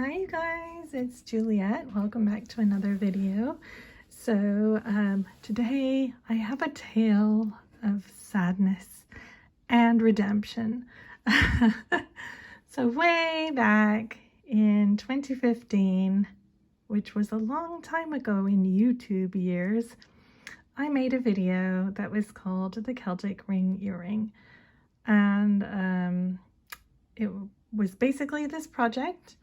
Hi you guys, it's Juliet. Welcome back to another video. So today I have a tale of sadness and redemption. So way back in 2015, which was a long time ago in YouTube years, I made a video that was called the Celtic Ring Earring. And it was basically this project,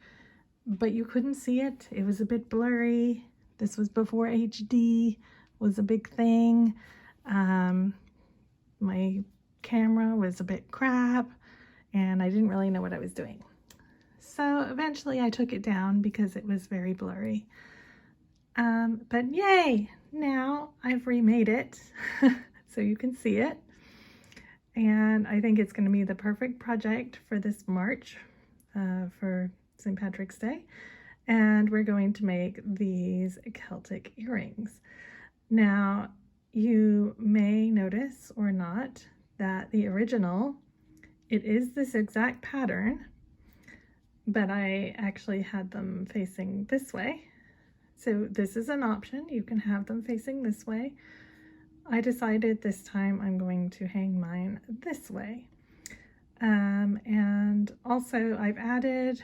but you couldn't see it. It was a bit blurry. This was before HD was a big thing. My camera was a bit crap and I didn't really know what I was doing. So eventually I took it down because it was very blurry. But yay, now I've remade it so you can see it. And I think it's going to be the perfect project for this March for St. Patrick's Day. And we're going to make these Celtic earrings. Now, you may notice or not that the original, it is this exact pattern, but I actually had them facing this way. So this is an option. You can have them facing this way. I decided this time I'm going to hang mine this way. And also I've added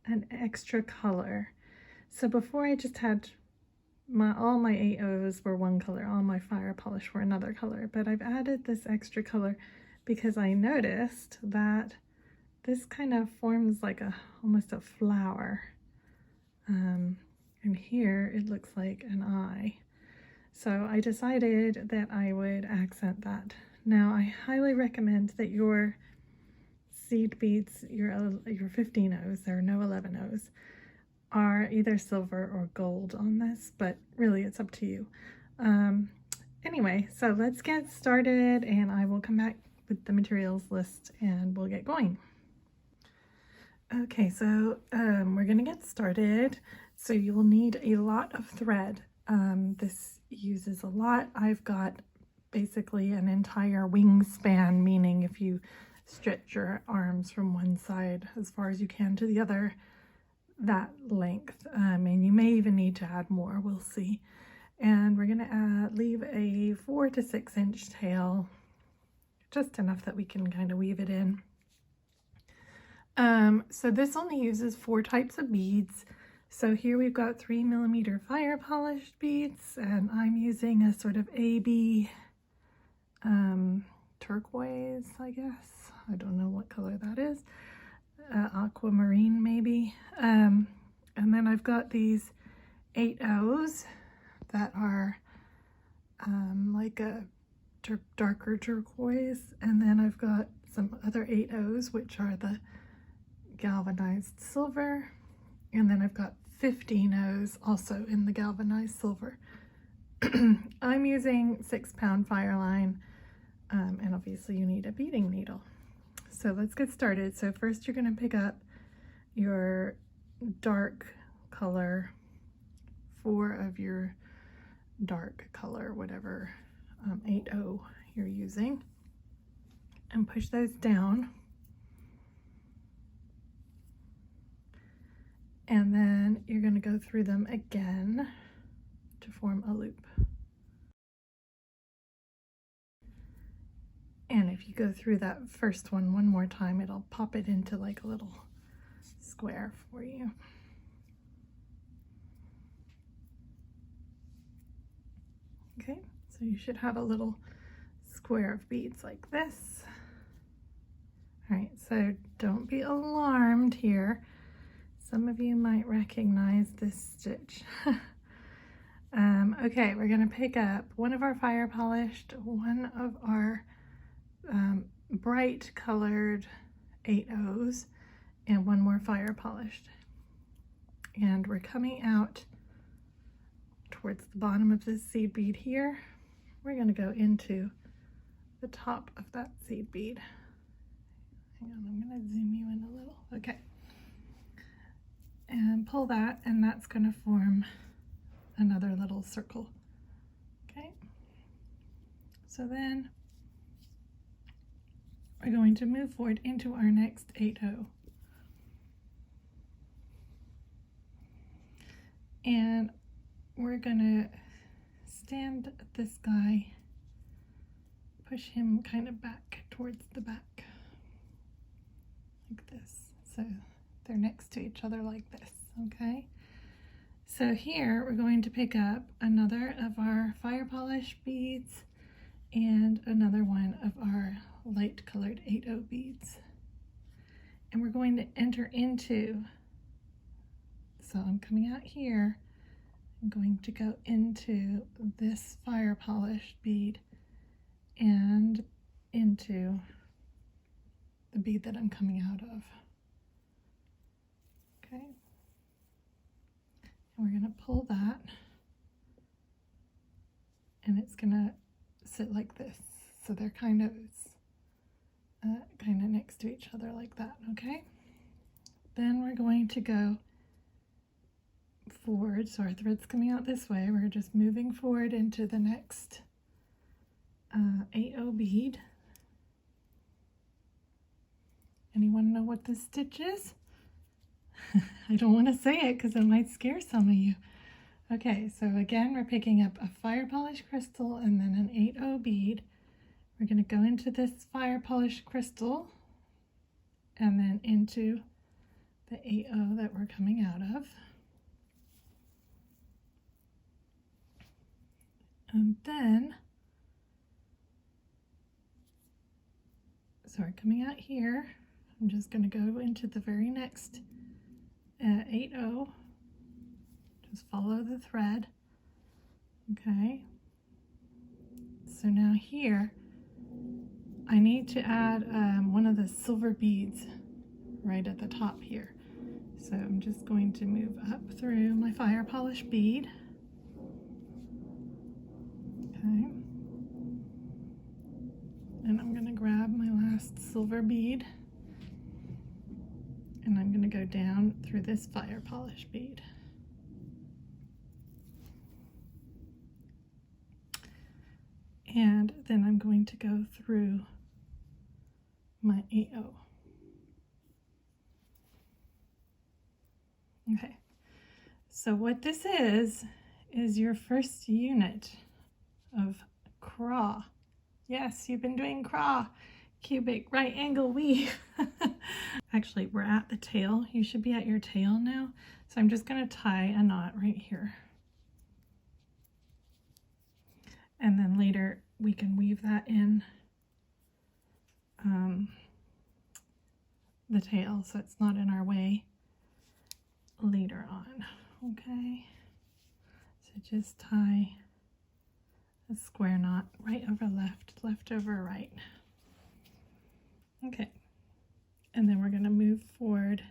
an extra color. So before I just had all my 8Os were one color, all my Firepolished were another color, but I've added this extra color because I noticed that this kind of forms like almost a flower. And here it looks like an eye. So I decided that I would accent that. Now I highly recommend that your seed beads, your 15Os, there are no 11Os, are either silver or gold on this, but really it's up to you. Anyway, so let's get started and I will come back with the materials list and we'll get going. Okay, so we're gonna get started. So you will need a lot of thread. This uses a lot. I've got basically an entire wingspan, meaning if you stretch your arms from one side as far as you can to the other, that length. And you may even need to add more, we'll see. And we're gonna leave a 4 to 6 inch tail, just enough that we can kind of weave it in. So this only uses 4 types of beads. So here we've got 3mm Firepolished beads, and I'm using a sort of AB turquoise, I guess. I don't know what color that is. Aquamarine maybe. And then I've got these 8Os that are like a darker turquoise, and then I've got some other 8Os which are the galvanized silver, and then I've got 15Os also in the galvanized silver. I'm using 6-pound Fireline, and obviously you need a beading needle. So let's get started. So first you're going to pick up your dark color, 4 of your dark color, whatever 8O you're using, and push those down. And then you're going to go through them again to form a loop. And if you go through that first one more time, it'll pop it into like a little square for you. Okay, so you should have a little square of beads like this. All right, so don't be alarmed here. Some of you might recognize this stitch. Okay, we're gonna pick up one of our Firepolished, one of our bright colored 8Os, and one more Firepolished. And we're coming out towards the bottom of this seed bead here. We're gonna go into the top of that seed bead. Hang on, I'm gonna zoom you in a little. Okay. And pull that, and that's going to form another little circle. Okay, so then we're going to move forward into our next 8O. And we're gonna stand this guy, push him kind of back towards the back, like this. So they're next to each other like this, okay? So here we're going to pick up another of our Firepolished beads and another one of our light colored 8/0 beads. And we're going to enter into, so I'm coming out here, I'm going to go into this Firepolished bead and into the bead that I'm coming out of. Okay. And we're going to pull that, and it's going to sit like this. So they're kind of next to each other like that, okay? Then we're going to go forward, so our thread's coming out this way. We're just moving forward into the next 8/0 bead. Anyone know what this stitch is? I don't want to say it because it might scare some of you. Okay, so again, we're picking up a Firepolished crystal and then an 8/0 bead. We're going to go into this Firepolished crystal and then into the 8/0 that we're coming out of. And then, so we're coming out here. I'm just going to go into the very next 8/0. Just follow the thread. Okay. So now here, I need to add one of the silver beads right at the top here. So I'm just going to move up through my Firepolished bead. Okay. And I'm going to grab my last silver bead, and I'm going to go down through this Firepolished bead. And then I'm going to go through my 8/0. Okay, so what this is your first unit of craw. Yes, you've been doing craw, cubic right angle weave. Actually, we're at the tail. You should be at your tail now. So I'm just going to tie a knot right here. And then later we can weave that in the tail so it's not in our way later on. Okay, so just tie a square knot right over left, left over right. Okay, and then we're going to move forward.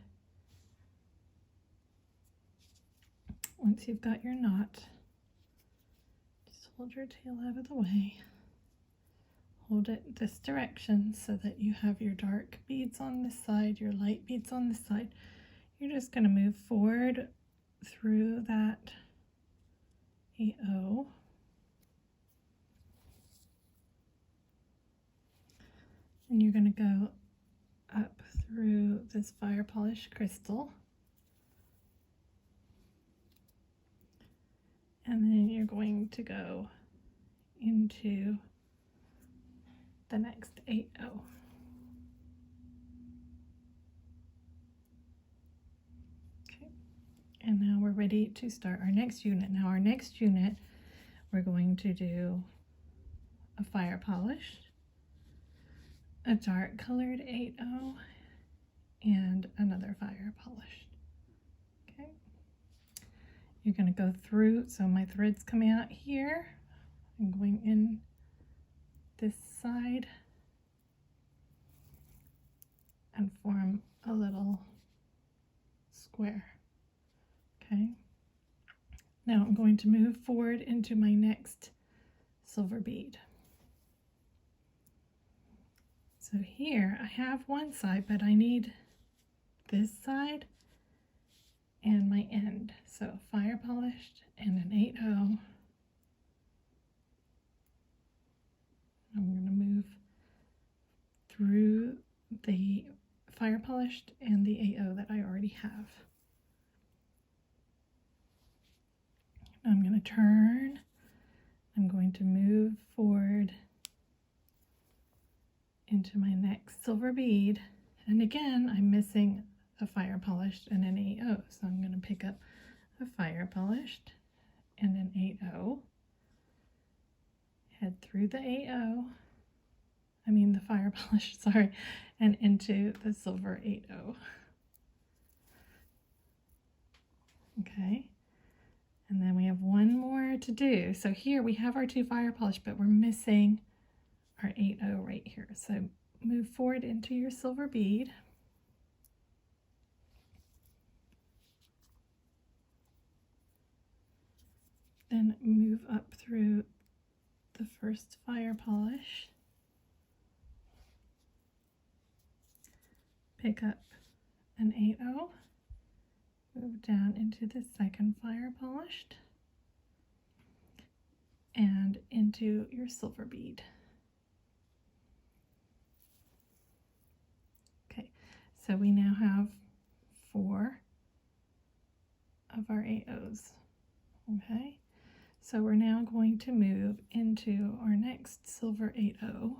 Once you've got your knot, just hold your tail out of the way. Hold it this direction so that you have your dark beads on this side, your light beads on this side. You're just going to move forward through that 8/0. And you're going to go up through this Firepolished crystal. And then you're going to go into the next 8/0. Okay, and now we're ready to start our next unit. Now our next unit, we're going to do a Firepolished, a dark colored 8/0, and another Firepolished. Okay, you're going to go through, so my thread's coming out here. I'm going in this side and form a little square. Okay, now I'm going to move forward into my next silver bead. So here I have one side, but I need this side and my end. So Firepolished and an 8/0. I'm going to move through the Firepolished and the 8/0 that I already have. I'm going to turn. I'm going to move forward into my next silver bead. And again, I'm missing a fire polished and an 8/0. So I'm going to pick up a fire polished and an 8/0. Head through the 8/0. I mean the fire polished, sorry, and into the silver 8/0. Okay. And then we have one more to do. So here we have our 2 fire polished, but we're missing our 8/0 right here. So move forward into your silver bead. Then move up through the first fire polish. Pick up an 8/0. Move down into the second fire polished and into your silver bead. Okay, so we now have 4 of our 8/0s. Okay, so we're now going to move into our next silver 8/0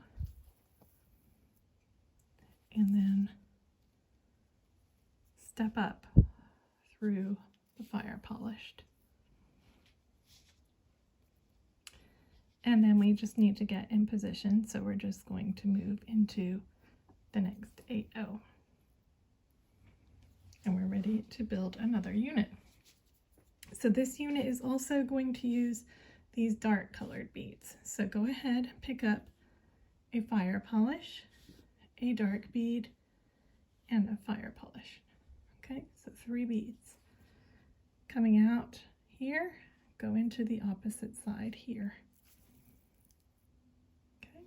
and then step up through the fire polished. And then we just need to get in position, so we're just going to move into the next 8/0. And we're ready to build another unit. So this unit is also going to use these dark colored beads. So go ahead, pick up a fire polish, a dark bead, and a fire polish. Okay, so 3 beads. Coming out here, go into the opposite side here. Okay.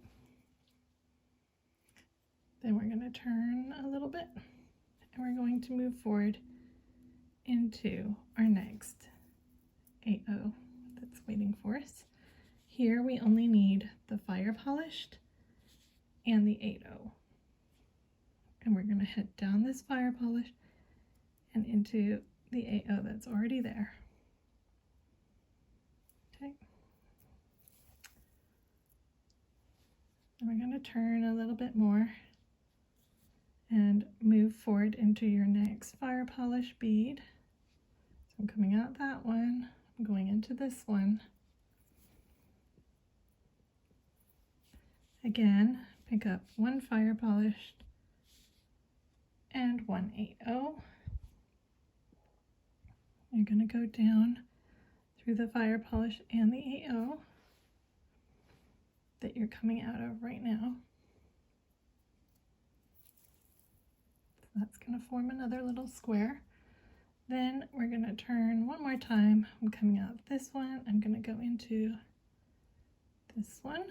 Then we're going to turn a little bit and we're going to move forward into our next 8/0 that's waiting for us. Here we only need the fire polished and the 8/0. And we're going to head down this fire polish and into the 8/0 that's already there. Okay. And we're going to turn a little bit more and move forward into your next fire polish bead. So I'm coming out that one, I'm going into this one. Again, pick up 1 fire polished and 1 8/0. You're going to go down through the fire polish and the 8/0 that you're coming out of right now. So that's going to form another little square. Then we're going to turn one more time. I'm coming out this one. I'm going to go into this one.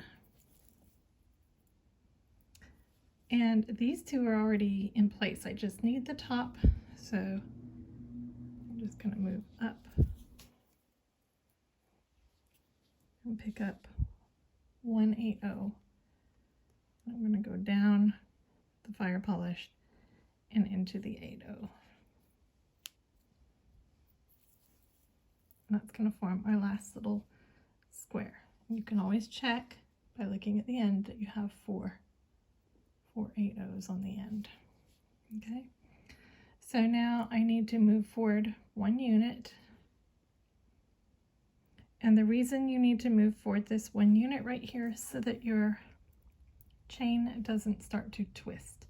And these 2 are already in place. I just need the top. So I'm just going to move up and pick up 1 8/0. I'm going to go down the fire polish and into the 8/0. And that's going to form our last little square. You can always check by looking at the end that you have 4 8/0s on the end. Okay, so now I need to move forward 1 unit. And the reason you need to move forward this 1 unit right here is so that your chain doesn't start to twist.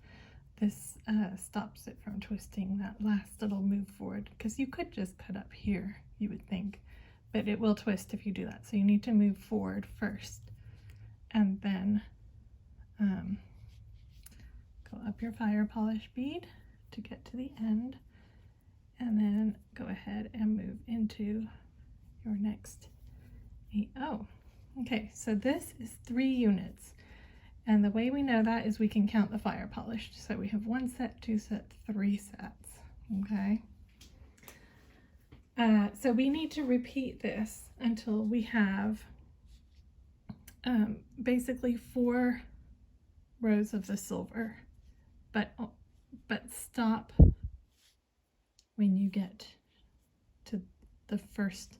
This stops it from twisting that last little move forward, because you could just cut up here, you would think, but it will twist if you do that. So you need to move forward first and then go up your fire polish bead to get to the end, and then go ahead and move into your next 8/0. Okay, so this is 3 units. And the way we know that is we can count the fire polished. So we have 1 set, 2 sets, 3 sets, okay? So we need to repeat this until we have basically 4 rows of the silver, but stop when you get to the first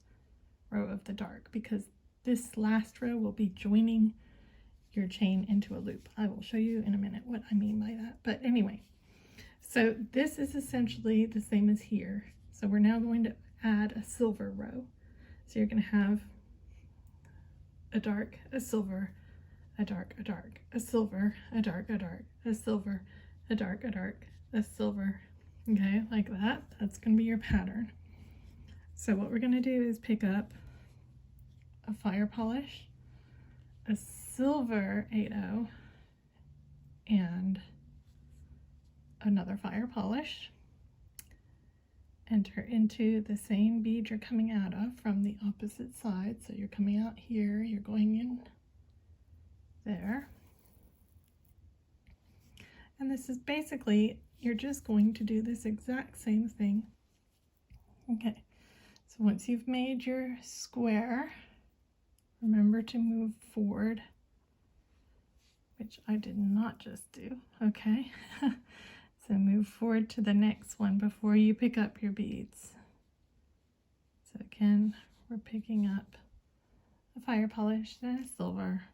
row of the dark, because this last row will be joining your chain into a loop. I will show you in a minute what I mean by that. But anyway, so this is essentially the same as here. So we're now going to add a silver row. So you're going to have a dark, a silver, a dark, a dark, a silver, a dark, a dark, a silver, a dark, a dark, a silver. Okay, like that. That's going to be your pattern. So what we're going to do is pick up a fire polish, a silver 8/0, and another fire polish. Enter into the same bead you're coming out of from the opposite side. So you're coming out here, you're going in there. And this is basically, you're just going to do this exact same thing. Okay, so once you've made your square, remember to move forward, which I did not just do, okay? So move forward to the next one before you pick up your beads. So again, we're picking up a fire polish, then a silver.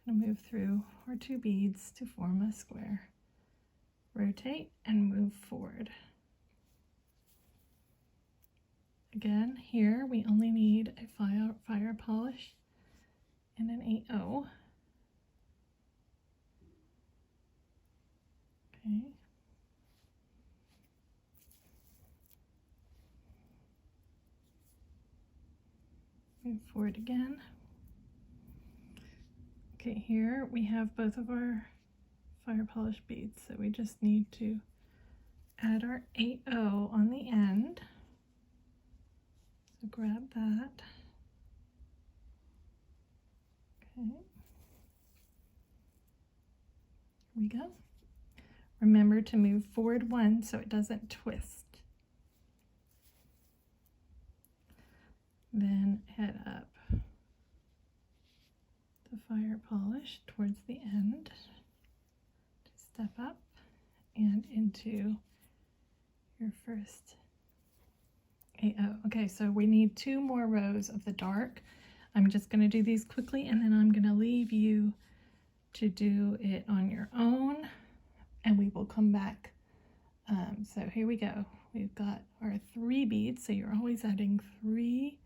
Gonna move through our 2 beads to form a square. Rotate and move forward. Again, here we only need a fire polish and an 8/0. Okay. Move forward again. Okay, here we have both of our fire polish beads, so we just need to add our 8/0 on the end. So grab that. Okay. Here we go. Remember to move forward 1 so it doesn't twist. Then head up the fire polish towards the end to step up and into your first 8/0. Okay, so we need 2 more rows of the dark. I'm just going to do these quickly, and then I'm going to leave you to do it on your own, and we will come back. So here we go. We've got our 3 beads, so you're always adding 3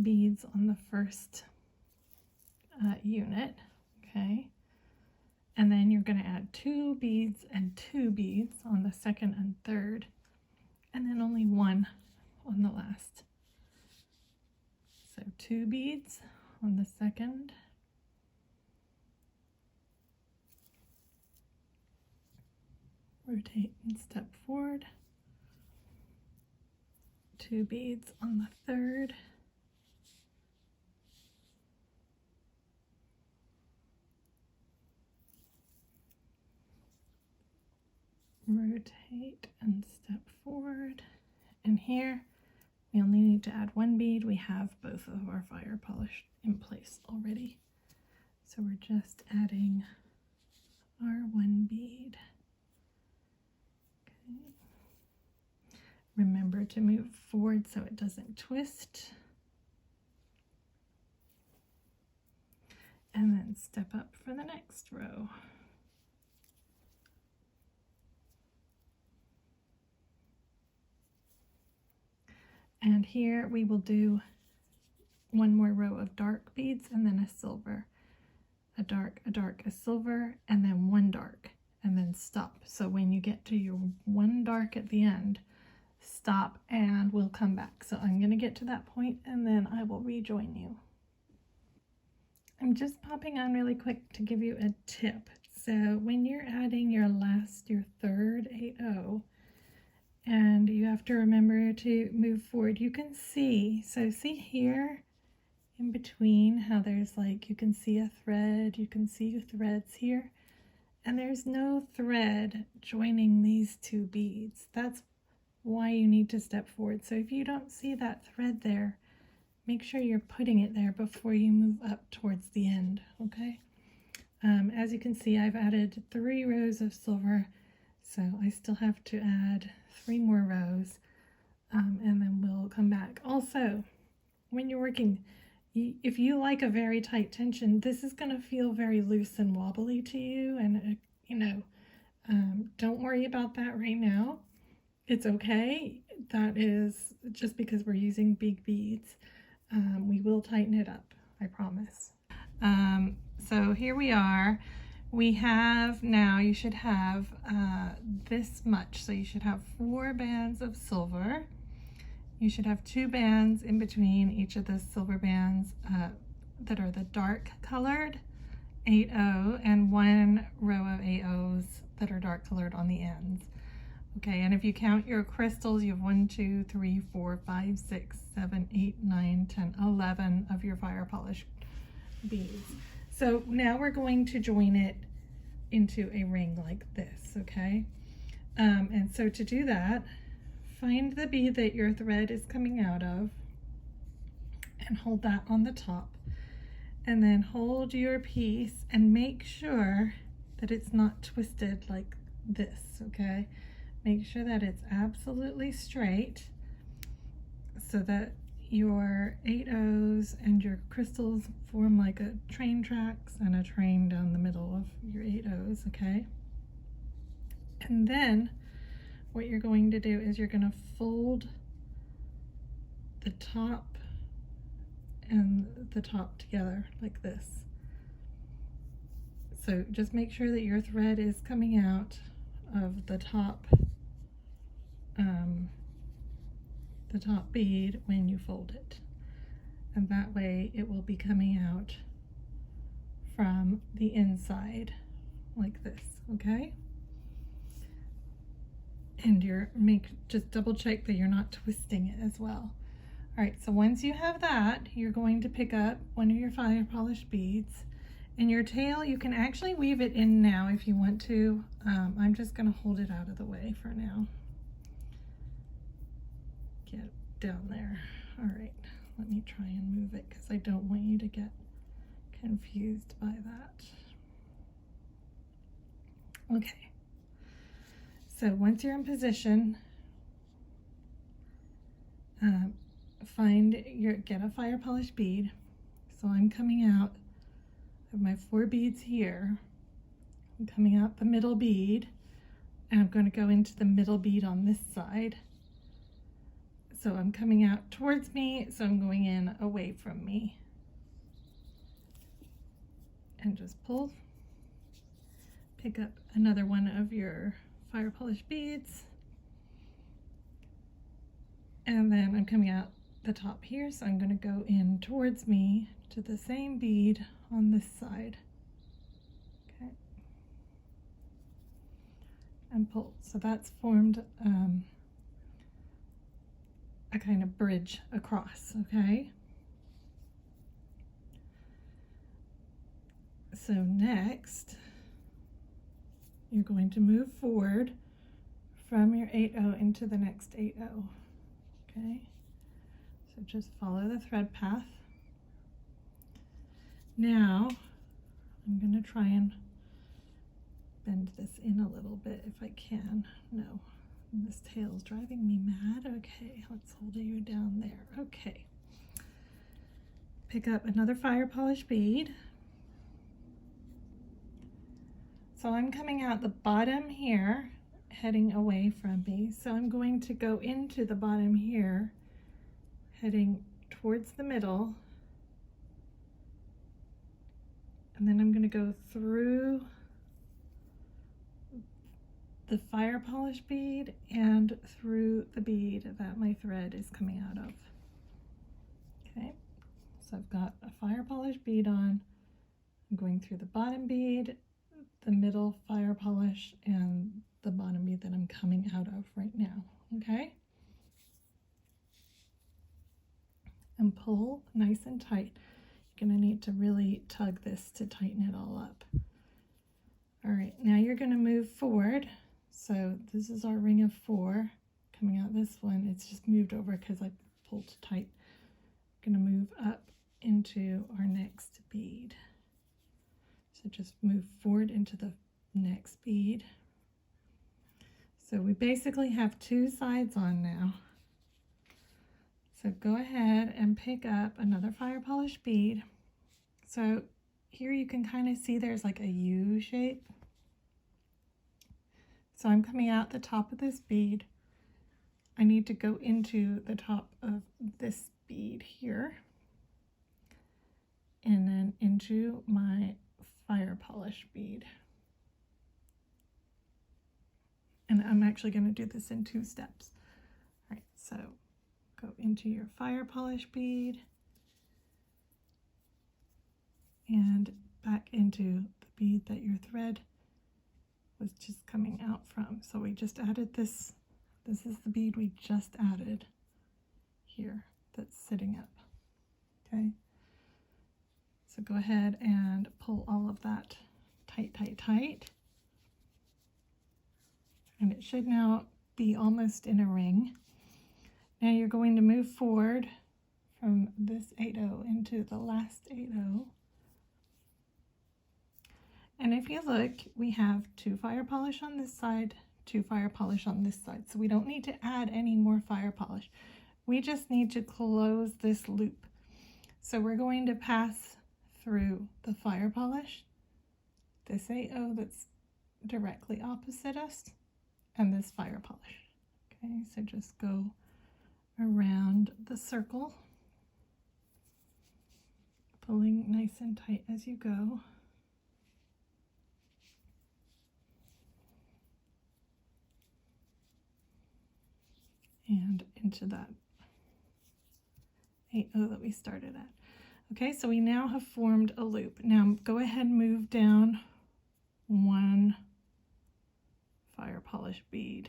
beads on the first unit, okay? And then you're going to add 2 beads and 2 beads on the second and third, and then only 1 on the last. So 2 beads on the second, rotate and step forward, 2 beads on the third, rotate and step forward, and here we only need to add 1 bead. We have both of our fire polish in place already, so we're just adding our 1 bead. Okay. Remember to move forward so it doesn't twist, and then step up for the next row. And here we will do 1 more row of dark beads and then a silver, a dark, a silver, and then 1 dark, and then stop. So when you get to your 1 dark at the end, stop and we'll come back. So I'm going to get to that point and then I will rejoin you. I'm just popping on really quick to give you a tip. So when you're adding your third 8/0, and you have to remember to move forward, you can see, so see here in between how there's like, you can see a thread, you can see threads here, and there's no thread joining these 2 beads. That's why you need to step forward. So if you don't see that thread there, make sure you're putting it there before you move up towards the end, okay? As you can see, I've added 3 rows of silver, so I still have to add 3 more rows and then we'll come back. Also, when you're working, if you like a very tight tension, this is going to feel very loose and wobbly to you, and don't worry about that right now. It's okay. That is just because we're using big beads. We will tighten it up, I promise. So here we are. We have now, you should have this much. So you should have 4 bands of silver. You should have 2 bands in between each of the silver bands that are the dark colored 8/0, and 1 row of 8/0s that are dark colored on the ends. Okay, and if you count your crystals, you have 1, 2, 3, 4, 5, 6, 7, 8, 9, 10, 11 of your fire polished beads. So now we're going to join it into a ring like this, okay? And so to do that, find the bead that your thread is coming out of and hold that on the top. And then hold your piece and make sure that it's not twisted like this, okay? Make sure that it's absolutely straight so that your 8/0s and your crystals form like a train tracks and a train down the middle of your 8/0s, okay? And then what you're going to do is you're going to fold the top and the top together like this. So just make sure that your thread is coming out of the top bead when you fold it, and that way it will be coming out from the inside like this, okay? And just double check that you're not twisting it as well. All right, so once you have that, you're going to pick up one of your fire polished beads, and your tail, you can actually weave it in now if you want to. I'm just going to hold it out of the way for now. Get down there. All right, let me try and move it because I don't want you to get confused by that. Okay, so once you're in position, get a fire polished bead. So I'm coming out of my 4 beads here. I'm coming out the middle bead, and I'm going to go into the middle bead on this side. So I'm coming out towards me, so I'm going in away from me. And just pull. Pick up another one of your fire polished beads. And then I'm coming out the top here, so I'm going to go in towards me to the same bead on this side. Okay. And pull. So that's formed a kind of bridge across, okay? So next, you're going to move forward from your 8/0 into the next 8/0, okay? So just follow the thread path. Now, I'm going to try and bend this in a little bit if I can. No, this tail is driving me mad. Okay, let's hold you down there. Okay. Pick up another fire polished bead. So I'm coming out the bottom here, heading away from me. So I'm going to go into the bottom here, heading towards the middle. And then I'm going to go through the fire polish bead and through the bead that my thread is coming out of. Okay, so I've got a fire polish bead on. I'm going through the bottom bead, the middle fire polish, and the bottom bead that I'm coming out of right now. Okay, and pull nice and tight. You're going to need to really tug this to tighten it all up. All right, now you're going to move forward. So this is our ring of 4 coming out this one. It's just moved over because I pulled tight. I'm going to move up into our next bead. So just move forward into the next bead. So we basically have 2 sides on now. So go ahead and pick up another Firepolished bead. So here you can kind of see there's like a U shape. So I'm coming out the top of this bead. I need to go into the top of this bead here and then into my Firepolished bead. And I'm actually going to do this in 2 steps. All right, so go into your Firepolished bead and back into the bead that your thread was just coming out from. So we just added this. This is the bead we just added here that's sitting up. Okay. So go ahead and pull all of that tight, tight, tight. And it should now be almost in a ring. Now you're going to move forward from this 8/0 into the last 8/0. And if you look, we have 2 fire polish on this side, 2 fire polish on this side. So we don't need to add any more fire polish. We just need to close this loop. So we're going to pass through the fire polish, this 8/0 that's directly opposite us, and this fire polish. Okay, so just go around the circle, pulling nice and tight as you go. And into that 8/0 that we started at. Okay, so we now have formed a loop. Now go ahead and move down 1 fire polish bead.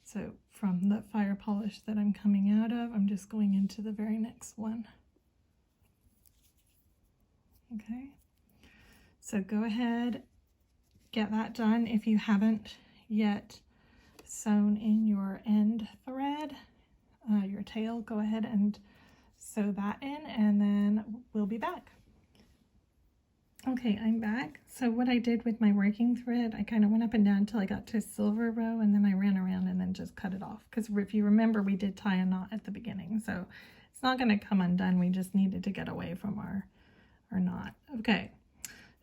So from the fire polish that I'm coming out of, I'm just going into the very next one. Okay, so go ahead, get that done. If you haven't yet sewn in your end thread, your tail, go ahead and sew that in, and then we'll be back. Okay, I'm back. So what I did with my working thread, I kind of went up and down until I got to a silver row, and then I ran around and then just cut it off. Because if you remember, we did tie a knot at the beginning, so it's not going to come undone. We just needed to get away from our knot. Okay,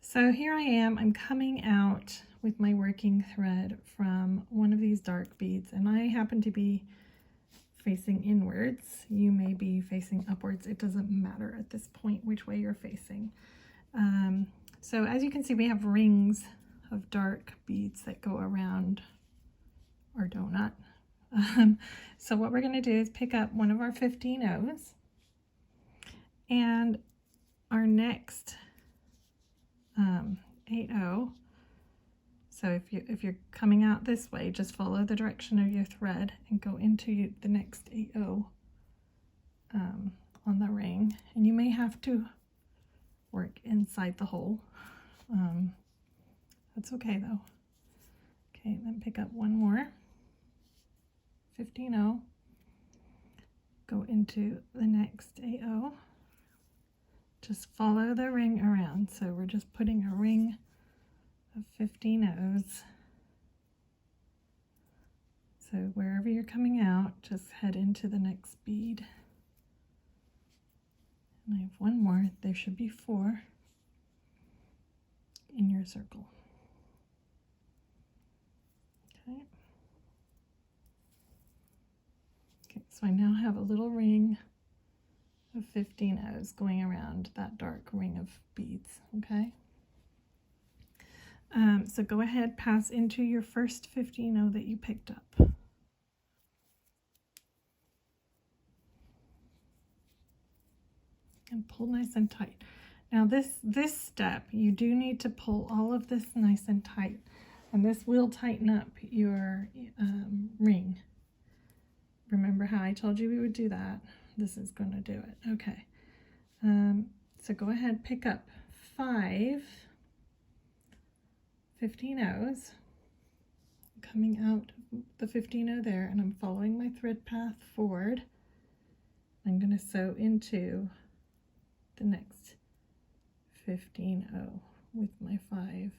so here I am. I'm coming out with my working thread from one of these dark beads, and I happen to be facing inwards. You may be facing upwards. It doesn't matter at this point which way you're facing. So as you can see, we have rings of dark beads that go around our donut. So what we're going to do is pick up one of our 15/0s, and our next 8/0. So if you're coming out this way, just follow the direction of your thread and go into the next 8/0 on the ring, and you may have to work inside the hole. That's okay though. Okay, then pick up one more 15/0, go into the next 8/0. Just follow the ring around. So we're just putting a ring of 15/0s. So wherever you're coming out, just head into the next bead. And I have one more. There should be 4 in your circle. Okay. Okay, so I now have a little ring of 15/0s going around that dark ring of beads. Okay. So go ahead, pass into your first 15/0 that you picked up. And pull nice and tight. Now this step, you do need to pull all of this nice and tight, and this will tighten up your ring. Remember how I told you we would do that? This is going to do it. Okay. So go ahead, pick up 5 15/0s, coming out the 15/0 there, and I'm following my thread path forward. I'm going to sew into the next 15/0 with my 5.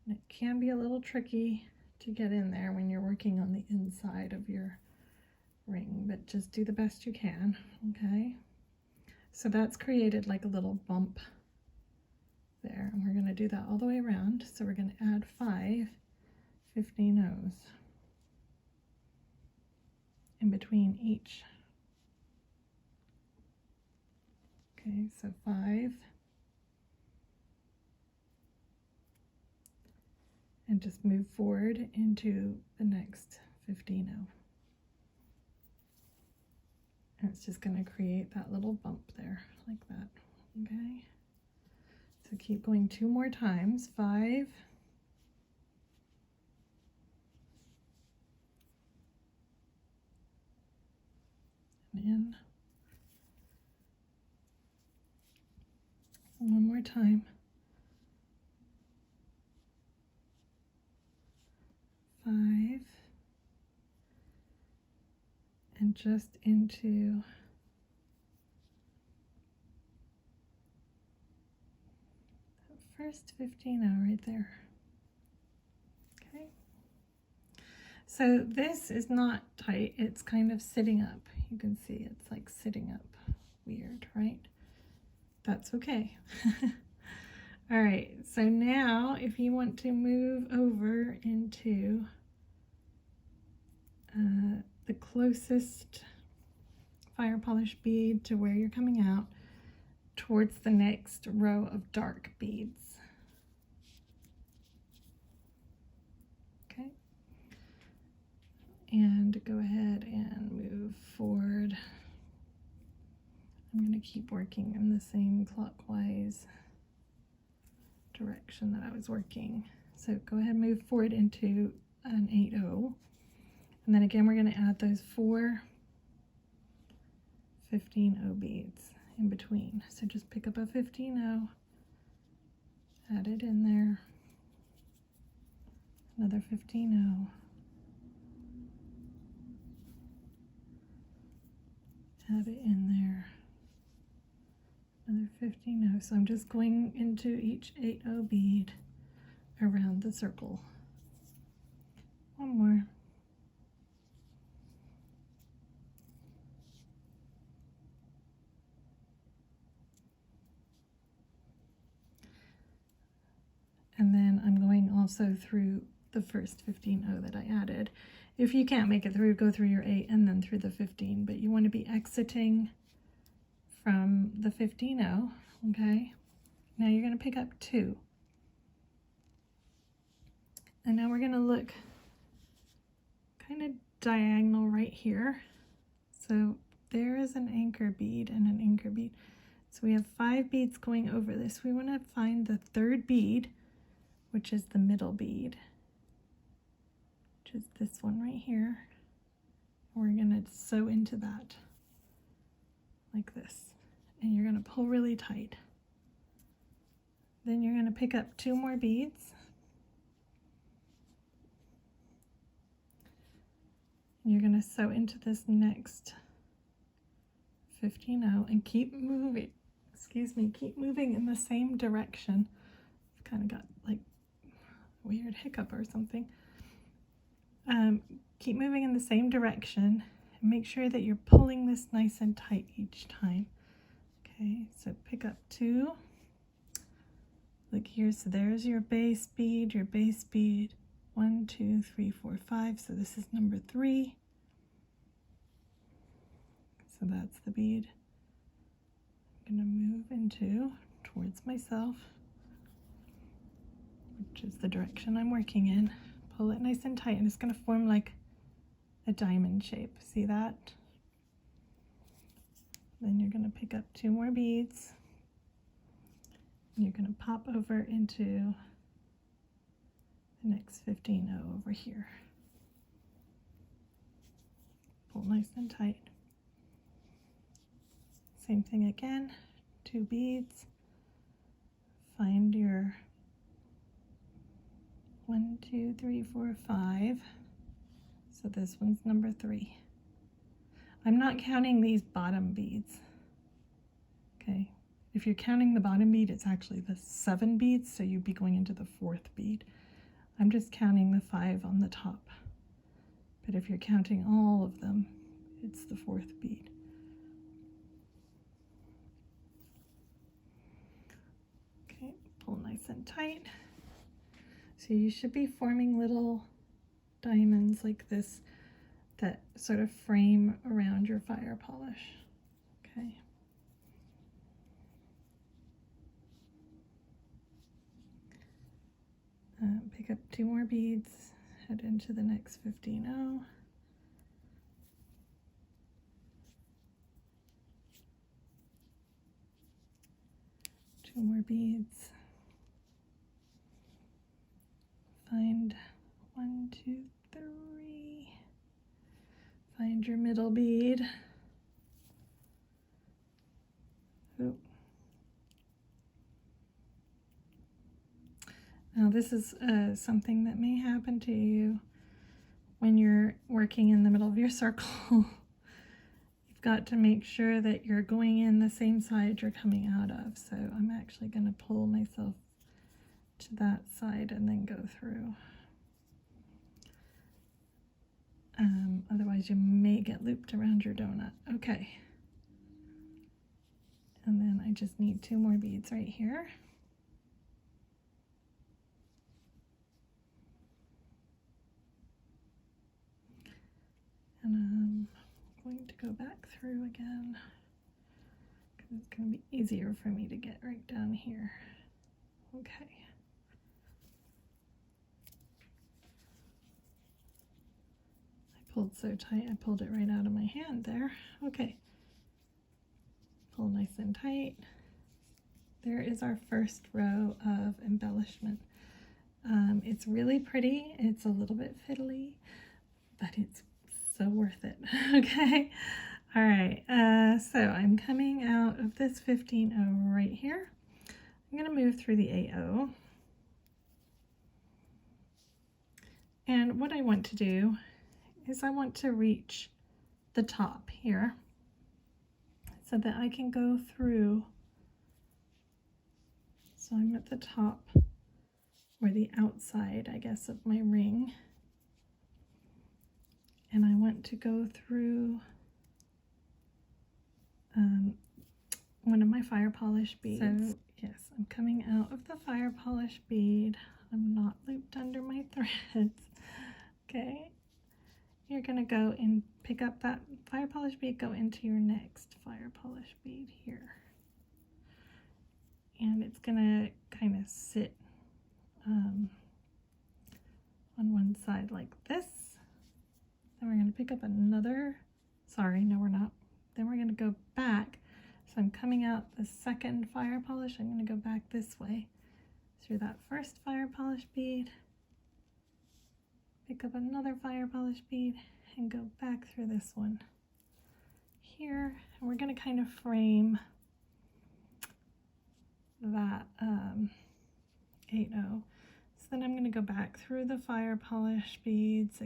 And it can be a little tricky to get in there when you're working on the inside of your ring, but just do the best you can, okay? So that's created like a little bump there, and we're going to do that all the way around. So we're going to add 5 15-0s in between each. Okay, so 5, and just move forward into the next 15-0. And it's just going to create that little bump there, like that, okay? So keep going 2 more times, 5, and in, 1 more time, 5, and just into the first 15-0 right there. Okay. So this is not tight, it's kind of sitting up. You can see it's like sitting up. Weird, right? That's okay. All right, so now if you want to move over into the closest fire polished bead to where you're coming out, towards the next row of dark beads. Okay, and go ahead and move forward. I'm going to keep working in the same clockwise direction that I was working. So go ahead and move forward into an 8-0. And then again, we're going to add those 4 15-0 beads in between. So just pick up a 15-0, add it in there, another 15-0, add it in there, another 15-0. So I'm just going into each 8-0 bead around the circle. 1 more. And then I'm going also through the first 15-0 that I added. If you can't make it through, go through your 8 and then through the 15, but you want to be exiting from the 15-0, okay? Now you're going to pick up 2. And now we're going to look kind of diagonal right here. So there is an anchor bead and an anchor bead. So we have 5 beads going over this. We want to find the 3rd bead, which is the middle bead, which is this one right here. We're going to sew into that like this, and you're going to pull really tight. Then you're going to pick up 2 more beads, and you're going to sew into this next 15-0 and keep moving, keep moving in the same direction. I've kind of got like a weird hiccup or something. Keep moving in the same direction and make sure that you're pulling this nice and tight each time. Okay, so pick up 2. Look here, so there's your base bead, 1, 2, 3, 4, 5. So this is number 3. So that's the bead I'm going to move into towards myself, which is the direction I'm working in. Pull it nice and tight, and it's going to form like a diamond shape. See that? Then you're going to pick up 2 more beads, and you're going to pop over into the next 15-0 over here. Pull nice and tight. Same thing again, 2 beads, find your 1, 2, 3, 4, 5. So this one's number 3. I'm not counting these bottom beads. Okay, if you're counting the bottom bead, it's actually the 7 beads, so you'd be going into the 4th bead. I'm just counting the 5 on the top. But if you're counting all of them, It's the 4th bead. Okay, pull nice and tight. So you should be forming little diamonds like this that sort of frame around your fire polish. Okay. Pick up 2 more beads, head into the next 15-0. Two more beads. Find 1, 2, 3. Find your middle bead. Oop. Now this is something that may happen to you when you're working in the middle of your circle. You've got to make sure that you're going in the same side you're coming out of. So I'm actually going to pull myself to that side and then go through. Otherwise you may get looped around your donut. Okay. And then I just need 2 more beads right here. And I'm going to go back through again because it's going to be easier for me to get right down here. Okay. I pulled so tight, I pulled it right out of my hand there. Okay. Pull nice and tight. There is our first row of embellishment. It's really pretty. It's a little bit fiddly, but it's so worth it. Okay. All right. So I'm coming out of this 15-0 right here. I'm going to move through the 8-0. And what I want to do is I want to reach the top here so that I can go through. So I'm at the top, or the outside, I guess, of my ring. And I want to go through one of my fire polish beads. So yes, I'm coming out of the fire polish bead. I'm not looped under my threads. Okay. You're gonna go and pick up that fire polish bead, go into your next fire polish bead here. And it's gonna kind of sit on one side like this. Then we're going to pick up another, sorry, no we're not. Then we're going to go back. So I'm coming out the second fire polish. I'm going to go back this way through that first fire polish bead. Pick up another fire polish bead and go back through this one here. And we're going to kind of frame that 8-0. So then I'm going to go back through the fire polish beads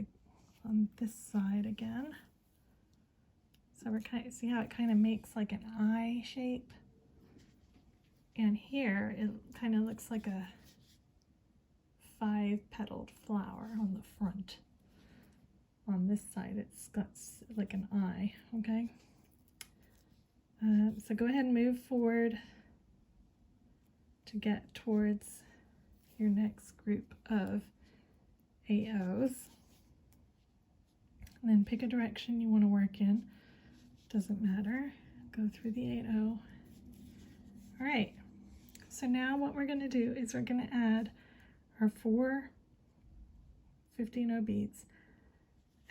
on this side again. So we're kind of, see how it kind of makes like an eye shape? And here it kind of looks like a 5-petaled flower on the front. On this side it's got like an eye, okay? So go ahead and move forward to get towards your next group of 8-0s. And then pick a direction you want to work in. Doesn't matter. Go through the 8-0. All right. So now what we're going to do is we're going to add our 4 15-0 beads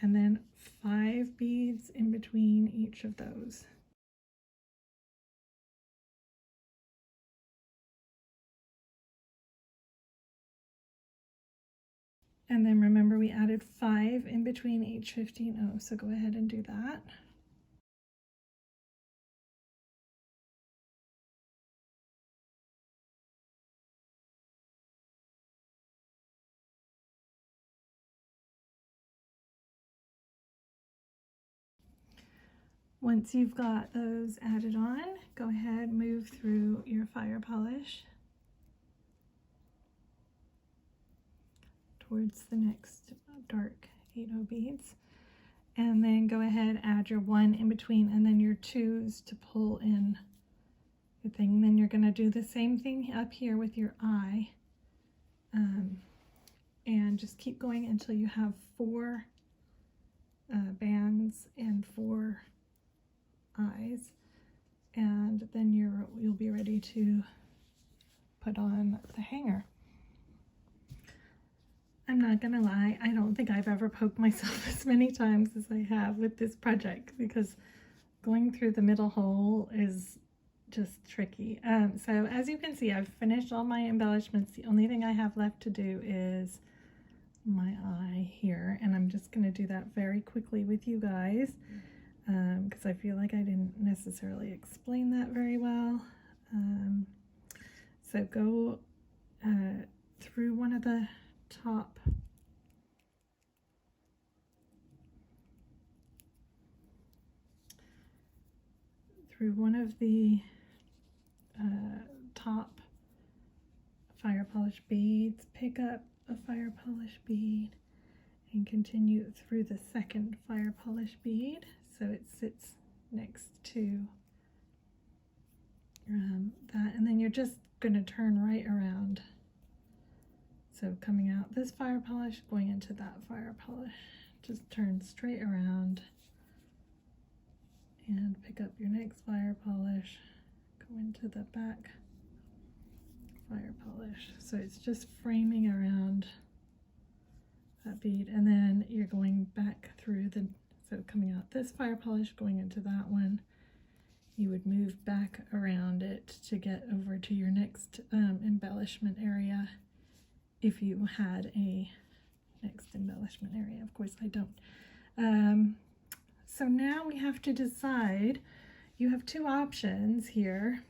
and then 5 beads in between each of those. And then remember we added 5 in between each 15-0, so go ahead and do that. Once you've got those added on, go ahead, move through your fire polish towards the next dark 8-0 beads. and then go ahead, add your 1 in between, and then your 2s to pull in your thing. Then you're going to do the same thing up here with your eye, and just keep going until you have 4 bands and 4 eyes, and then you'll be ready to put on the hanger. I'm not gonna lie, I don't think I've ever poked myself as many times as I have with this project, because going through the middle hole is just tricky. So as you can see, I've finished all my embellishments. The only thing I have left to do is my eye here, and I'm just going to do that very quickly with you guys, because I feel like I didn't necessarily explain that very well. So go through one of the top top fire polish beads, pick up a fire polish bead and continue through the second fire polish bead so it sits next to that, and then you're just going to turn right around. So coming out this fire polish, going into that fire polish, just turn straight around and pick up your next fire polish, go into the back fire polish. So it's just framing around that bead, and then you're going back through the, so coming out this fire polish, going into that one, you would move back around it to get over to your next embellishment area if you had a next embellishment area. Of course I don't. So now we have to decide. You have 2 options here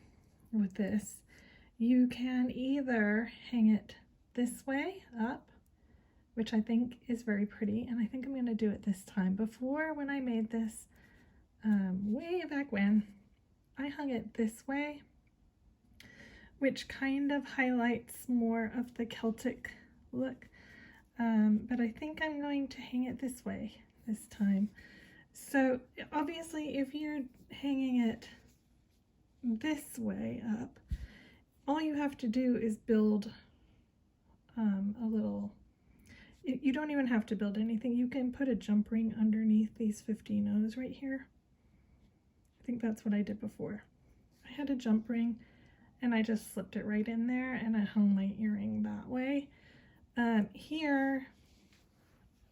with this. You can either hang it this way up, which I think is very pretty, and I think I'm going to do it this time. Before, when I made this way back when, I hung it this way, which kind of highlights more of the Celtic look, but I think I'm going to hang it this way this time. So obviously if you're hanging it this way up, all you have to do is build a little, you don't even have to build anything. You can put a jump ring underneath these 15 O's right here. I think that's what I did before. I had a jump ring and I just slipped it right in there and I hung my earring that way. Here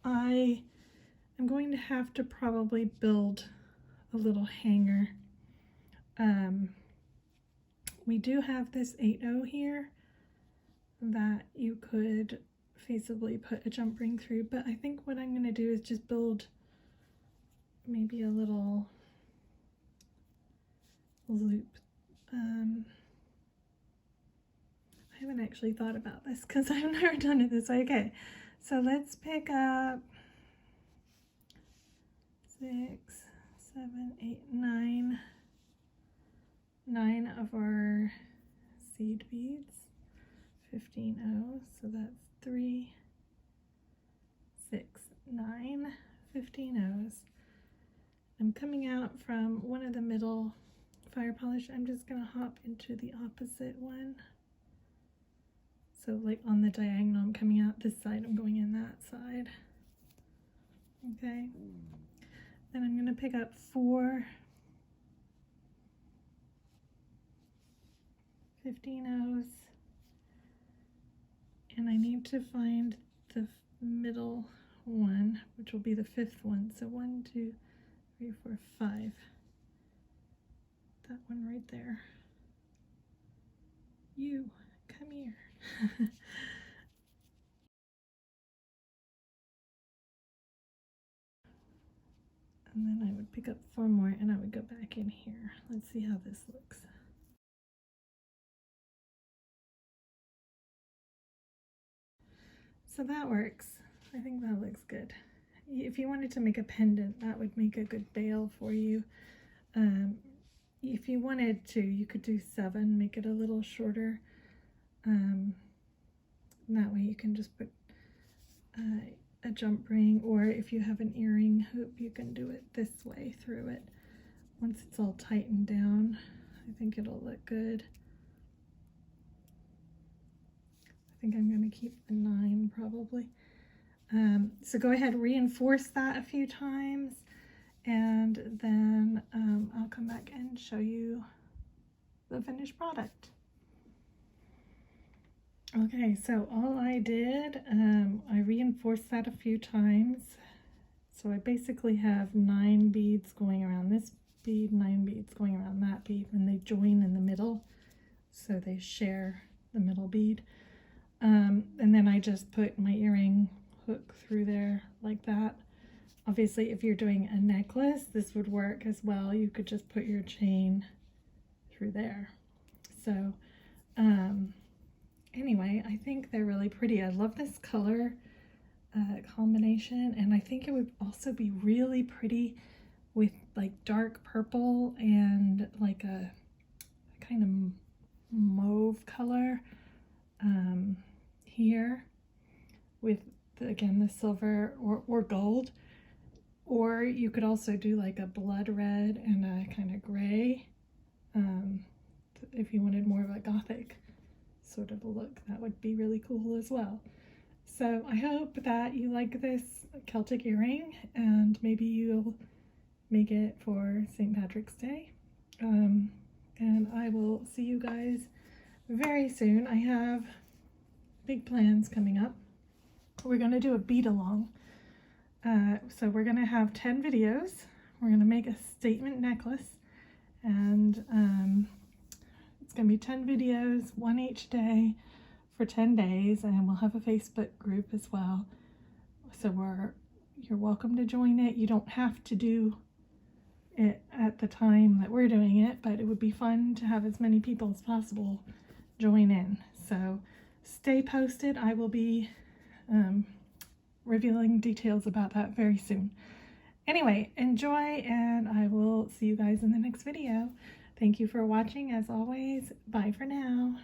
I am going to have to probably build a little hanger. We do have this 8/0 here that you could feasibly put a jump ring through, but I think what I'm going to do is just build maybe a little loop. I haven't actually thought about this because I've never done it this way. Okay, so let's pick up 6, 7, 8, 9 of our seed beads, 15 O's, so that's 3, 6, 9, 15 O's. I'm coming out from one of the middle fire polish. I'm just going to hop into the opposite one. So like on the diagonal, I'm coming out this side, I'm going in that side. Okay. Then I'm going to pick up 4 15 O's, and I need to find the middle one, which will be the 5th one. So 1, 2, 3, 4, 5. That one right there. You, come here. And then I would pick up 4 more and I would go back in here. Let's see how this looks. So that works. I think that looks good. If you wanted to make a pendant, that would make a good bail for you. If you wanted to, you could do 7, make it a little shorter. And that way you can just put a jump ring, or if you have an earring hoop, you can do it this way through it. Once it's all tightened down, I think it'll look good. I think I'm going to keep the 9 probably. So go ahead, reinforce that a few times, and then I'll come back and show you the finished product. Okay, so all I did, I reinforced that a few times. So I basically have 9 beads going around this bead, 9 beads going around that bead, and they join in the middle, so they share the middle bead. And then I just put my earring hook through there like that. Obviously, if you're doing a necklace, this would work as well. You could just put your chain through there. So anyway, I think they're really pretty. I love this color combination, and I think it would also be really pretty with like dark purple and like a kind of mauve color here with again the silver or gold, or you could also do like a blood red and a kind of gray if you wanted more of a gothic sort of a look. That would be really cool as well. So I hope that you like this Celtic earring, and maybe you'll make it for St. Patrick's Day. And I will see you guys very soon. I have big plans coming up. We're going to do a bead along. So we're going to have 10 videos. We're going to make a statement necklace, and it's going to be 10 videos, one each day for 10 days, and we'll have a Facebook group as well. So you're welcome to join it. You don't have to do it at the time that we're doing it, but it would be fun to have as many people as possible join in. So stay posted. I will be revealing details about that very soon. Anyway, enjoy, and I will see you guys in the next video. Thank you for watching as always. Bye for now.